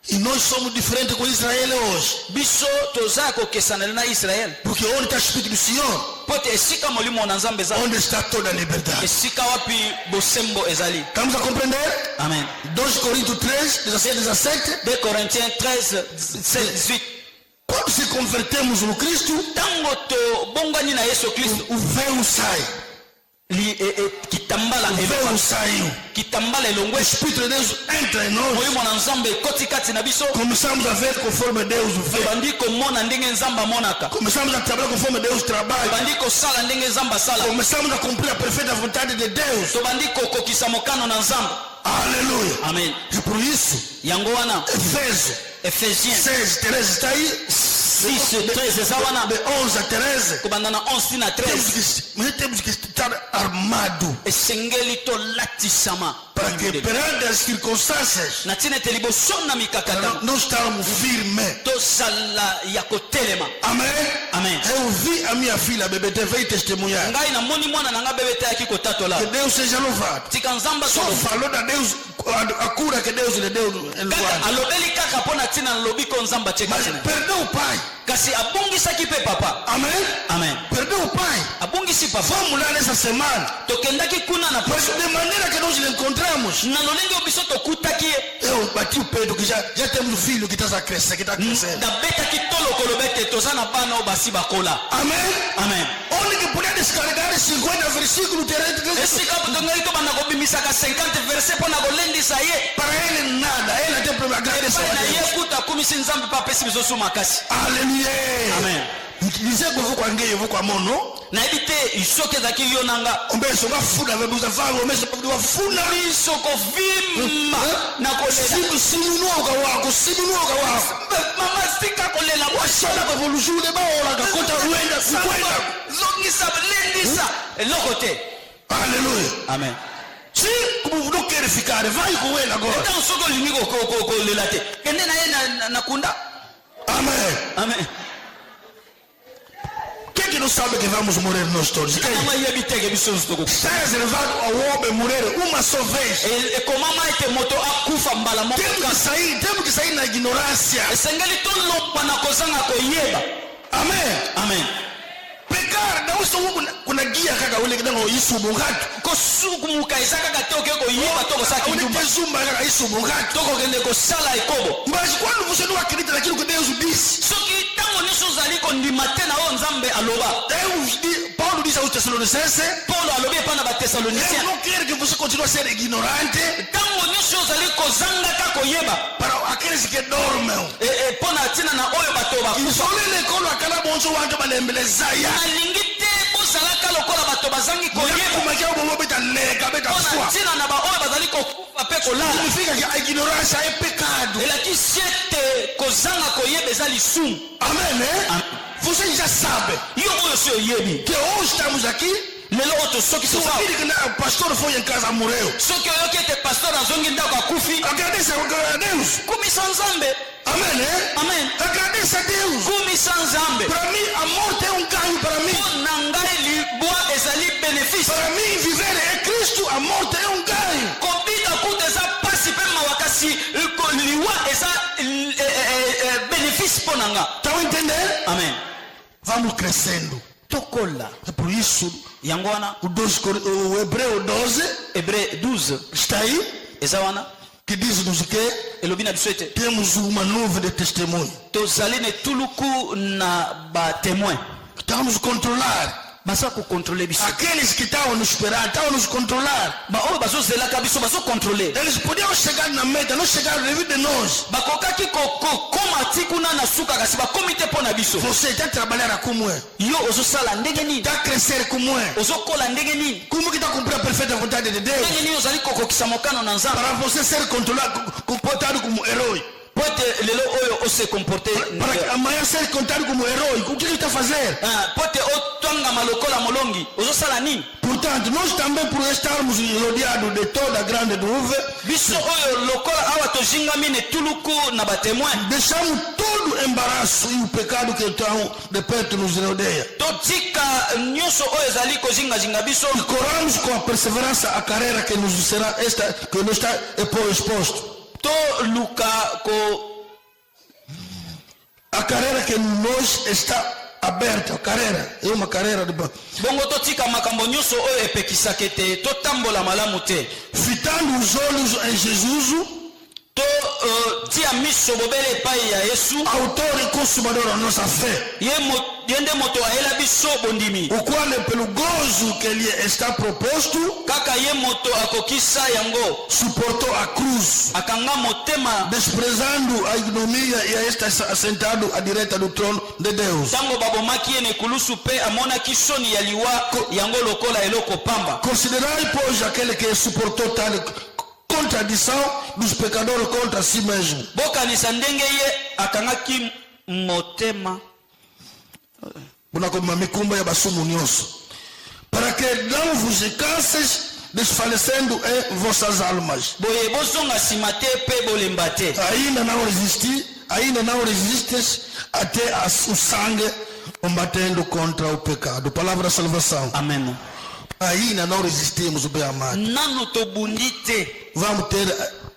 E nós somos diferentes com Israel hoje. biso toza kokesanela na israele Porque onde está o Espírito do Senhor, po ete esika molimo na nzambe eza, onde está toda a liberdade. esika wapi bosembo ezali. Estamos a compreender? Amen. 2 Coríntios 3, 16, 17. 2 Corinthiens 13, 17, 18. Quando se convertemos no Cristo, ntango tobongwani na yesu kristo, o véu sai. kitambala O véu saiu. kitambala O elongwe, Espírito de Deus entra em nós. molimo na nzambe ekoti kati na biso, Começamos a ver conforme Deus vê. tobandi komona ndenge nzambe amonaka, Começamos a trabalhar conforme Deus trabalha. tobandi kosala ndenge nzambe asala, Começamos a cumprir a perfeita vontade de Deus. tobandi kokokisa mokano na nzambe. Aleluia. Amen. É por isso, yango wana Efésios Ephésiens 6, 13 está aí. 6, 13 eza wana, De 11 a 13. kobanda na 11 na 13, Temos que estar armado esengeli tolatisama para que perante as circunstâncias na ntina ete liboso na mikakatano nós estamos firmes. tozala ya kotelema. Amém? Amen. Eu vi a minha filha BBT veio testemunhar. ngai namoni mwana na nga bebe te ayaki kotatola, Que Deus seja louvado. tika nzambe Só solo falou da Deus, a cura que Deus lhe deu em kaka Luanda. alobeli kaka mpo na ntina nalobi ko nzambe atie Mas kati na ye. perdeu o pai. kasi abongisaki mpe papa. Amém? Amen. Perdeu o pai. abongisi papa. Vamos lá nessa semana. tokendaki kuna na Mas de maneira que nós lhe encontramos, na lolenge oyo biso tokutaki ye, eu bati o peito que já temos um filho que está a crescer, que está crescendo. nabetaki tolo koloba ete toza na bana oyo basi bakola. Amém? Amen. Onde que podia descarregar 50 versículos terrestres esika tongaki tobanda kobimisaka 50 verset mpo na kolendisa ye, para ele nada. Ele até para agradecer epai a na ye Deus. kuta akumisi nzambe mpe apesi biso su makasi. Aleluia. Amen. Dizer que eu vou com alguém, eu vou com a mão, não? nayebi te soki ezalaki yo na nga, O mês vai funda, vai buscar fala, o mês vai funda. biso kovimba na kolela. Simunuoka wako, simunuoka wako. mama sika kolela Washala kwa volujude baola kakota ruenda kukwenda. zongisa lendisa eloko te. Aleluia. Amen. Si como não quer ficar, vai com ele agora. ntango soki olingi kolela te kende na ye na kunda. Amém. Amen. Quem que não sabe que vamos morrer nós todos? Quem? kama yebi teke biso nyonso tokokufa. Está reservado ao homem morrer uma só vez. ekomama ete moto akufa mbala moko Temos que sair na ignorância. esengeli tolongwa na kozanga koyeba. Amém. Amen. Pecar não Amuso kuna gia kaka ule kidango isubu ngatu. Kosuku mukaisaka katoko koyeba toko saki ndumba. Ule tezumba kaka isubu ngatu. Toko kende ko sala ikobo. Mbaji kwanu musenu wakilita lakini kudezu disi. Soki tango niso zaliko ndimate na o nzambe aloba. Paulo dit ça aux Thessaloniciens. Paul alobi pana ba Thessaloniciens. Non dire que vous continuez à ser ignorante. Tango niso zaliko zanga kako yeba. Para aqueles que dormem. Pona tina na oyo bato ba. Isole l'école akala bonso wanto balembele zaya. Alingite bosalaka lokola bato bazangi koyeba. Kumakia bobo beta lega beta foi. Pona tina na ba oyo bazaliko kufa pe kolala. Significa que a ignorância é pecado. Ela ki siete kozanga koyeba eza lisumu. Amen, hein? Você já sabe Yo oyo sio yebi. que hoje estamos aqui. Lelo oto soki Se sofa. ouvir que o pastor foi em casa morreu. Soki oyoki ete pastor azongi ndako akufi. Agradeça a Deus. Kumisa nzambe. Amém, né? Amen. Agradeça a Deus. Kumisa nzambe. Para mim, a morte é um ganho para mim. Na ngai libwa ezali bénéfice. Para mim, viver é Cristo, a morte é um ganho. Kobika kuta eza pasi pe mawakasi liwa eza bénéfice mpo na nga. Estão entendendo? Amen. Vamos crescendo. Tokola. É por isso, Yango wana o Hebreu 12 Hébreu 12 está aí, eza wana que diz-nos que elobi na biso ete temos uma nuvem de testemunho. tozali na etuluku na batémoin Estamos a controlar. baza kokontrole biso. Aqueles que estavam nos esperando, estavam a nos controlar. baoyo bazozelaka biso bazokontrole. Eles podiam chegar na meta, não chegaram devido a nós. bakokaki kokoma ti kuna na suka kasi bakomi te mpo na biso. Você está a trabalhar como é? yo ozosala ndenge nini, Está a crescer como é? ozokola ndenge nini, Como que está a cumprir a perfeita vontade de Deus? ndenge nini ozali kokokisa mokano na nzambe Para você ser controlado, comportado como herói. po ete lelo oyo ose comporte Para que amanhã ser contado como herói. O que ele está a fazer? po ete otwangama lokola molongi ozosala nini. Portanto, nós também por estarmos rodeados de toda a grande nuvem, biso oyo lokola awa tozingami na etuluku na batémoin deixamos todo o embaraço e o pecado que estão de perto nos rodeia. totika nyonso oyo ezali kozingazinga biso E corramos com a perseverança a carreira que nos será esta, que nos está exposto. toluka A carreira que nos está aberta, a carreira, é uma carreira de bongo totika makambo nyonso oyo epekisaka ete totambola malamu te, fitando os olhos em Jesus, tia miso bobele epai ya yesu autor e consumador da nossa fé, ye nde moto ayela biso bondimi, o qual pelo gozo que lhe está proposto, kaka ye moto akokisa yango suportou a cruz, akanga motema desprezando a ignomia e a está assentado à direita do trono de Deus. ntango babomaki ye na ekulusu mpe amonaki soni ya liwa yango lokola eloko pamba. Considerai, pois, aquele que suportou tal contradição dos pecadores contra si mesmo, bokanisa ndenge ye akangaki motema como mikumba ya basumu nyonso, para que não vos canseis desfalecendo em vossas almas. boye bozonga nsima te mpe bolemba te. Ainda não resistes até o sangue, combatendo contra o pecado. Palavra da salvação. Amen. Ainda não resistimos, bem amado. nanu tobundi te. Vamos ter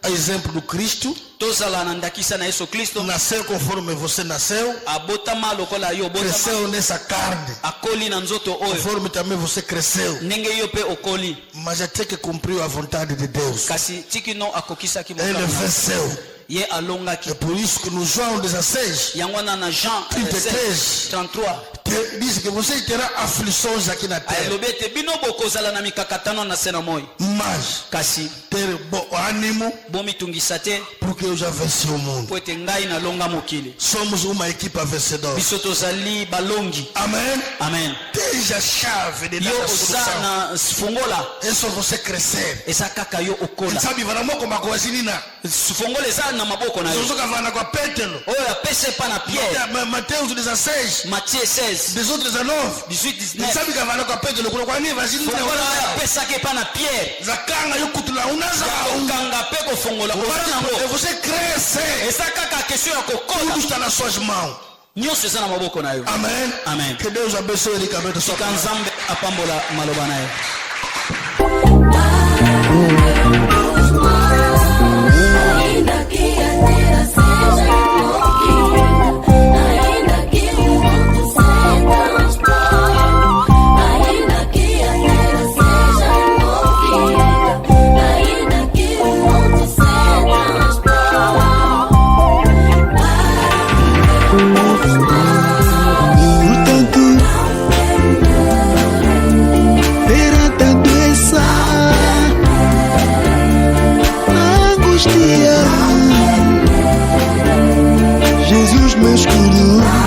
exemplo do Cristo. tozala na ndakisa na yesu kristo Nasceu conforme você nasceu. abotama lokola yo obotama, Cresceu nessa carne, akoli na nzoto oyo conforme também você cresceu. ndenge yo mpe okoli, Mas até que cumpriu a vontade de Deus, kasi tikino akokisaki ele mokano venceu. ye alongaki. É por isso que no João 16, yango wana na Jean 33, 33 diz que você terá aflições aqui na terra, alobi ete bino bokozala na mikakatano na se na moi, mas kasi ter bom ânimo, bomitungisa te porque eu já venci o mundo. po ete ngai nalonga mokili. Somos uma equipa vencedora. biso tozali balongi. Amém? Amen. Desde a chave de yo dar a oza solução. na fungola É só você crescer. eza kaka yo okola. Sabe, varamoko makoazinina. fungola eza na maboko na yo Zozoka vana kwa Petro. oyo apesa epa na pierre. Mateus 16, Matthieu 16 18, 19. 18 19 Sabe kavana kwa Petro kuna kwa nini vazinina fungola oyo apesaki epa na pierre zakanga yokutula unaza okanga mpe kofongola kozala nango você cresce. eza kaka question ya Tudo kokola. está nas suas mãos. nyonso eza na maboko na yo. Amém. Amen. Que Deus abençoe Erika Beto sua tika casa. nzambe apambola maloba na ye. Ainda que a terra seja pouquinho, ainda que o mundo se transforme, te amo. Jesus, meu escudo.